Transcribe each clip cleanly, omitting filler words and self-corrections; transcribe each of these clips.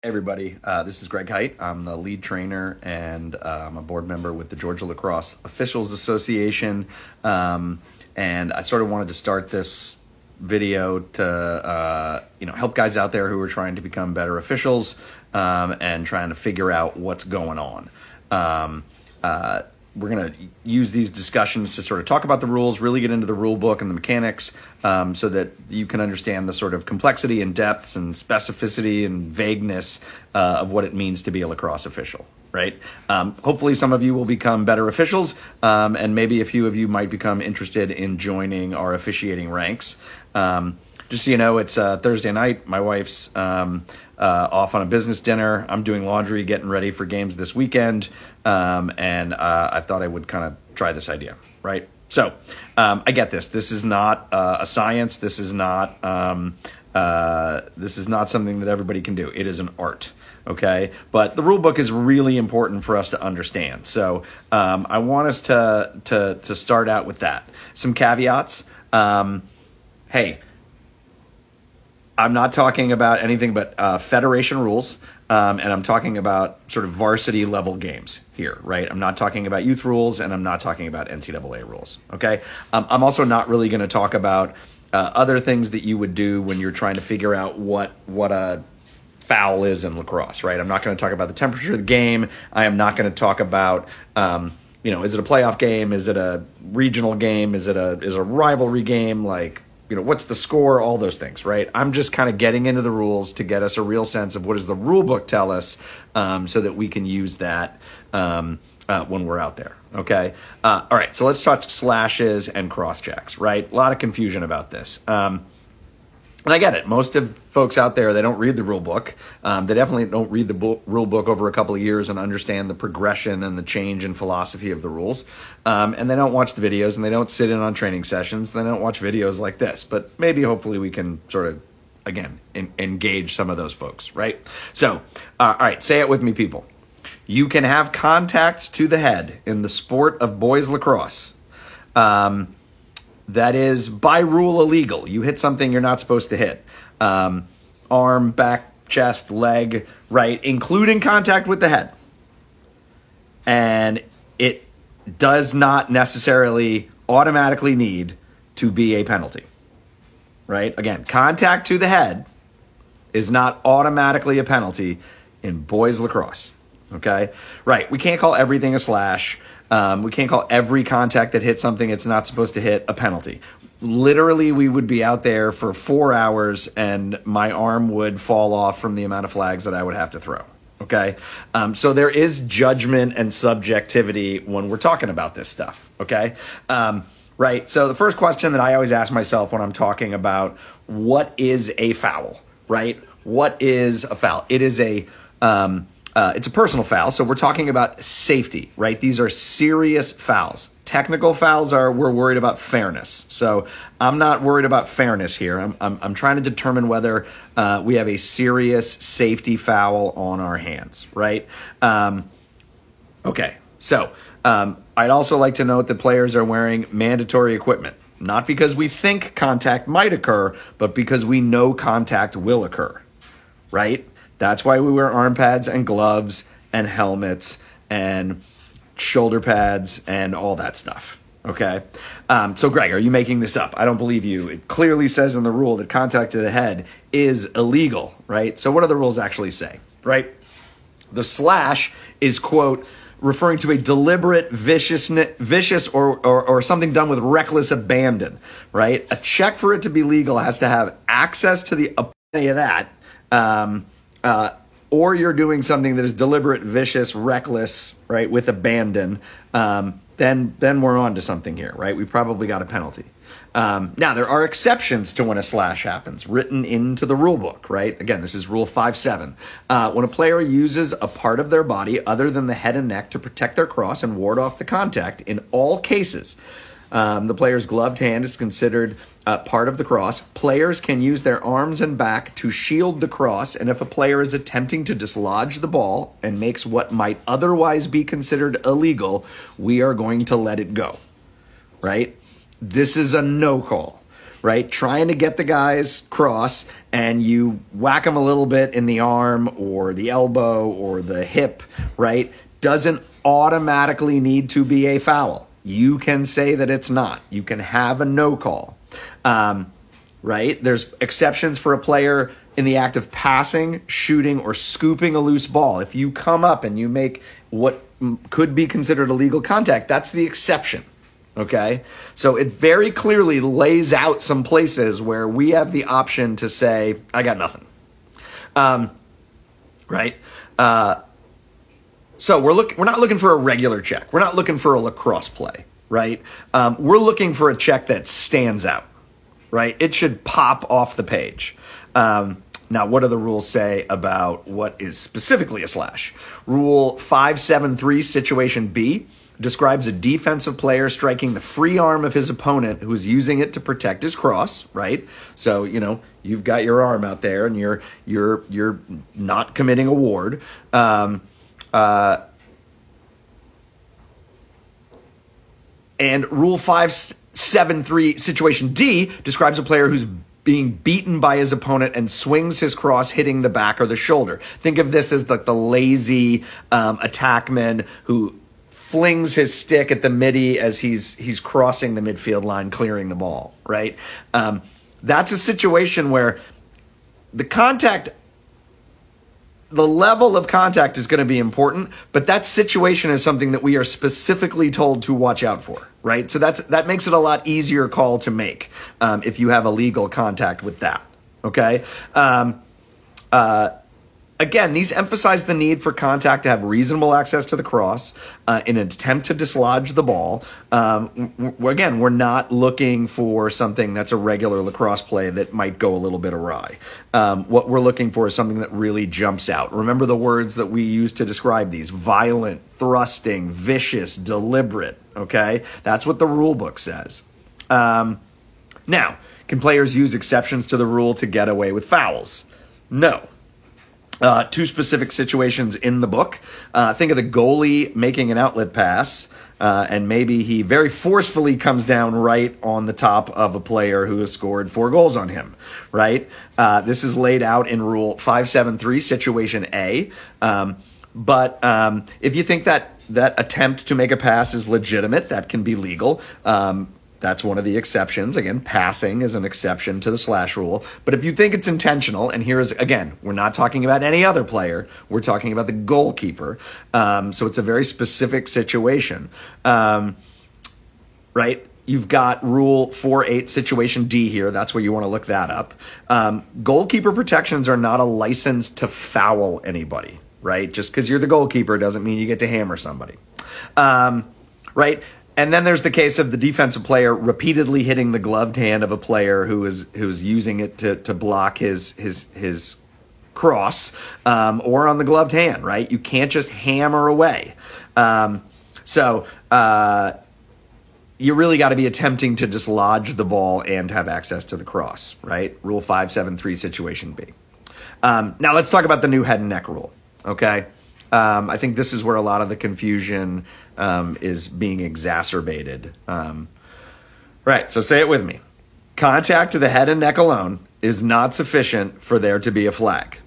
Everybody, this is Greg Height. I'm the lead trainer and I'm a board member with the Georgia Lacrosse Officials Association. And I sort of wanted to start this video to help guys out there who are trying to become better officials and trying to figure out what's going on. We're going to use these discussions to sort of talk about the rules, really get into the rule book and the mechanics so that you can understand the sort of complexity and depths and specificity and vagueness of what it means to be a lacrosse official, right? Hopefully some of you will become better officials and maybe a few of you might become interested in joining our officiating ranks. Just so you know, it's Thursday night. My wife's off on a business dinner. I'm doing laundry, getting ready for games this weekend. And I thought I would kind of try this idea, right? So I get this. This is not a science. This is not something that everybody can do. It is an art. Okay, but the rule book is really important for us to understand. So I want us to start out with that. Some caveats. Hey, I'm not talking about anything but federation rules, and I'm talking about sort of varsity level games here, right? I'm not talking about youth rules, and I'm not talking about NCAA rules, okay? I'm also not really going to talk about other things that you would do when you're trying to figure out what a foul is in lacrosse, right? I'm not going to talk about the temperature of the game. I am not going to talk about is it a playoff game? Is it a regional game? Is it a rivalry game? Like, what's the score? All those things, right? I'm just kind of getting into the rules to get us a real sense of what does the rule book tell us so that we can use that when we're out there, okay? All right, so let's talk slashes and cross-checks, right? A lot of confusion about this. And I get it. Most of folks out there, they don't read the rule book. They definitely don't read the rule book over a couple of years and understand the progression and the change in philosophy of the rules. And they don't watch the videos and they don't sit in on training sessions. They don't watch videos like this. But maybe hopefully we can sort of, again, engage some of those folks, right? So, all right, say it with me, people. You can have contact to the head in the sport of boys lacrosse. That is, by rule, illegal. You hit something you're not supposed to hit. Arm, back, chest, leg, right, including contact with the head. And it does not necessarily automatically need to be a penalty, right? Again, contact to the head is not automatically a penalty in boys lacrosse, okay? Right, we can't call everything a slash. We can't call every contact that hits something it's not supposed to hit a penalty. Literally, we would be out there for 4 hours and my arm would fall off from the amount of flags that I would have to throw. Okay? So there is judgment and subjectivity when we're talking about this stuff. Okay? Right? So the first question that I always ask myself when I'm talking about what is a foul, right? What is a foul? It is it's a personal foul, so we're talking about safety, right? These are serious fouls. Technical fouls we're worried about fairness. So I'm not worried about fairness here. I'm trying to determine whether we have a serious safety foul on our hands, right? Okay, so I'd also like to note that players are wearing mandatory equipment, not because we think contact might occur, but because we know contact will occur, right? That's why we wear arm pads and gloves and helmets and shoulder pads and all that stuff, okay? So, Greg, are you making this up? I don't believe you. It clearly says in the rule that contact to the head is illegal, right? So what do the rules actually say, right? The slash is, quote, referring to a deliberate vicious or something done with reckless abandon, right? A check for it to be legal has to have access to the epitome of that, or you're doing something that is deliberate, vicious, reckless, right, with abandon, then we're on to something here, right? We've probably got a penalty. Now, there are exceptions to when a slash happens, written into the rule book, right? Again, this is Rule 5.7. When a player uses a part of their body other than the head and neck to protect their cross and ward off the contact, in all cases, the player's gloved hand is considered part of the cross. Players can use their arms and back to shield the cross, and if a player is attempting to dislodge the ball and makes what might otherwise be considered illegal, we are going to let it go, right? This is a no call, right? Trying to get the guy's cross, and you whack him a little bit in the arm or the elbow or the hip, right? Doesn't automatically need to be a foul. You can say that it's not. You can have a no call, right? There's exceptions for a player in the act of passing, shooting, or scooping a loose ball. If you come up and you make what could be considered illegal contact, that's the exception, okay? So it very clearly lays out some places where we have the option to say, I got nothing, right? So we're not looking for a regular check. We're not looking for a lacrosse play, right? We're looking for a check that stands out, right? It should pop off the page. Now, what do the rules say about what is specifically a slash? Rule 573, situation B, describes a defensive player striking the free arm of his opponent who is using it to protect his cross, right? So, you've got your arm out there and you're not committing a ward. And Rule 573, situation D, describes a player who's being beaten by his opponent and swings his cross hitting the back or the shoulder. Think of this as like the lazy attackman who flings his stick at the midi as he's crossing the midfield line, clearing the ball, right? That's a situation where the level of contact is going to be important, but that situation is something that we are specifically told to watch out for, right? So that makes it a lot easier call to make if you have illegal contact with that, okay? Again, these emphasize the need for contact to have reasonable access to the cross in an attempt to dislodge the ball. Again, we're not looking for something that's a regular lacrosse play that might go a little bit awry. What we're looking for is something that really jumps out. Remember the words that we use to describe these: violent, thrusting, vicious, deliberate, okay? That's what the rule book says. Now, can players use exceptions to the rule to get away with fouls? No. Two specific situations in the book. Think of the goalie making an outlet pass, and maybe he very forcefully comes down right on the top of a player who has scored 4 goals on him, right? This is laid out in Rule 573, situation A. But if you think that attempt to make a pass is legitimate, that can be legal. That's one of the exceptions. Again, passing is an exception to the slash rule. But if you think it's intentional, and here is, again, we're not talking about any other player. We're talking about the goalkeeper. So it's a very specific situation, right? You've got Rule 4.8, situation D here. That's where you want to look that up. Goalkeeper protections are not a license to foul anybody, right? Just because you're the goalkeeper doesn't mean you get to hammer somebody, right? And then there's the case of the defensive player repeatedly hitting the gloved hand of a player who's using it to block his cross, or on the gloved hand, right? You can't just hammer away. So you really got to be attempting to dislodge the ball and have access to the cross, right? Rule 573, situation B. Now let's talk about the new head and neck rule, okay? I think this is where a lot of the confusion is being exacerbated. Right, so say it with me. Contact to the head and neck alone is not sufficient for there to be a flag.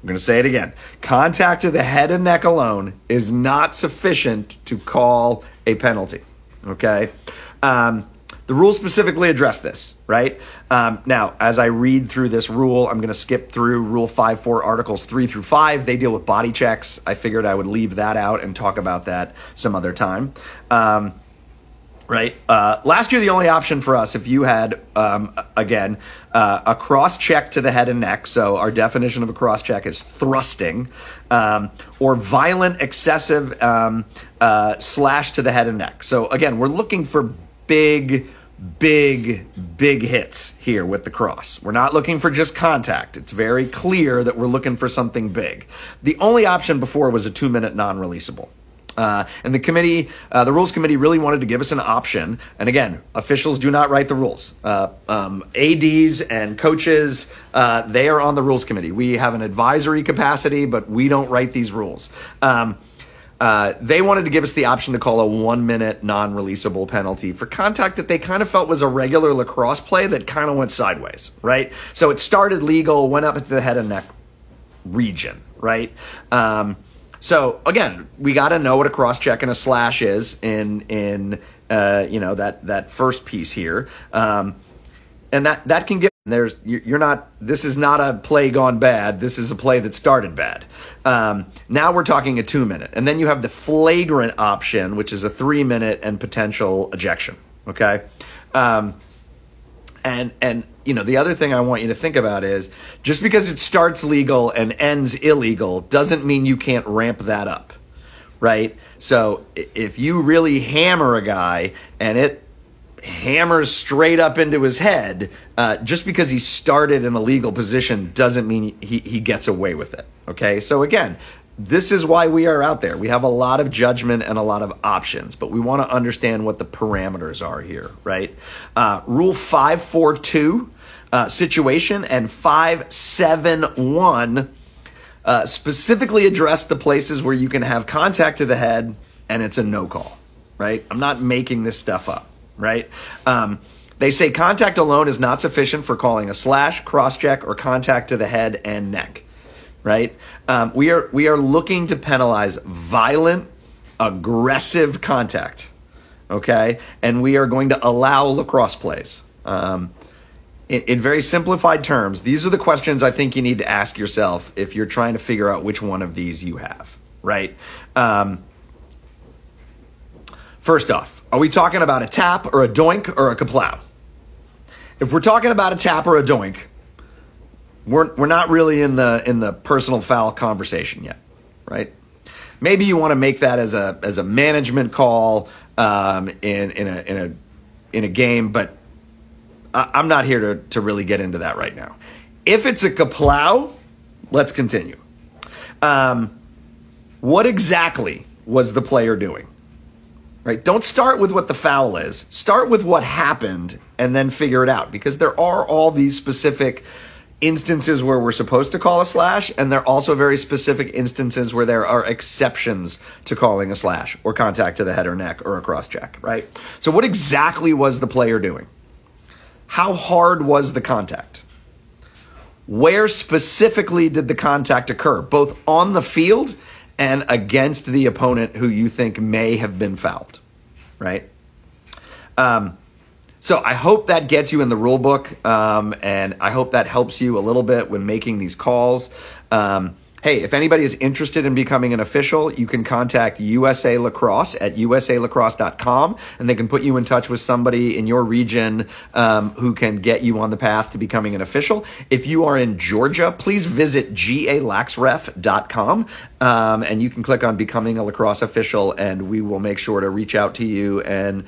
I'm going to say it again. Contact to the head and neck alone is not sufficient to call a penalty, okay? The rules specifically address this, right? Now, as I read through this rule, I'm going to skip through Rule 5.4, Articles 3 through 5. They deal with body checks. I figured I would leave that out and talk about that some other time. Right? Last year, the only option for us, if you had, a cross check to the head and neck, so our definition of a cross check is thrusting, or violent, excessive slash to the head and neck. So again, we're looking for big hits here with the cross. We're not looking for just contact. It's very clear that we're looking for something big. The only option before was a 2-minute non-releasable. And the committee, the rules committee really wanted to give us an option. And again, officials do not write the rules. ADs and coaches, they are on the rules committee. We have an advisory capacity, but we don't write these rules. They wanted to give us the option to call a 1 minute non-releasable penalty for contact that they kind of felt was a regular lacrosse play that kind of went sideways, right? So it started legal, went up into the head and neck region, right? So again, we got to know what a cross check and a slash is in that first piece here. And that can get, this is not a play gone bad. This is a play that started bad. Now we're talking a 2 minute. And then you have the flagrant option, which is a 3 minute and potential ejection. Okay. And the other thing I want you to think about is just because it starts legal and ends illegal doesn't mean you can't ramp that up. Right. So if you really hammer a guy and it hammers straight up into his head, just because he started in a legal position doesn't mean he gets away with it. Okay. So again, this is why we are out there. We have a lot of judgment and a lot of options, but we want to understand what the parameters are here, right? Rule 542 situation and 571 specifically address the places where you can have contact to the head and it's a no call, right? I'm not making this stuff up. Right? They say contact alone is not sufficient for calling a slash, cross check, or contact to the head and neck. Right? We are looking to penalize violent, aggressive contact. Okay? And we are going to allow lacrosse plays. In very simplified terms, these are the questions I think you need to ask yourself if you're trying to figure out which one of these you have. Right? First off, are we talking about a tap or a doink or a kaplow? If we're talking about a tap or a doink, we're not really in the personal foul conversation yet, right? Maybe you want to make that as a management call in a game, but I'm not here to really get into that right now. If it's a kaplow, let's continue. What exactly was the player doing? Right? Don't start with what the foul is. Start with what happened and then figure it out, because there are all these specific instances where we're supposed to call a slash, and there are also very specific instances where there are exceptions to calling a slash or contact to the head or neck or a cross check, right? So what exactly was the player doing? How hard was the contact? Where specifically did the contact occur, both on the field and against the opponent who you think may have been fouled, right? So I hope that gets you in the rule book, and I hope that helps you a little bit when making these calls. Hey, if anybody is interested in becoming an official, you can contact USA Lacrosse at usalacrosse.com, and they can put you in touch with somebody in your region who can get you on the path to becoming an official. If you are in Georgia, please visit galaxref.com, and you can click on becoming a lacrosse official, and we will make sure to reach out to you and,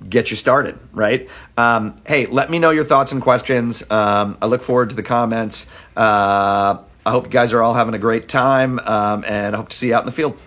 get you started, right? Hey, let me know your thoughts and questions. I look forward to the comments. I hope you guys are all having a great time, and I hope to see you out in the field.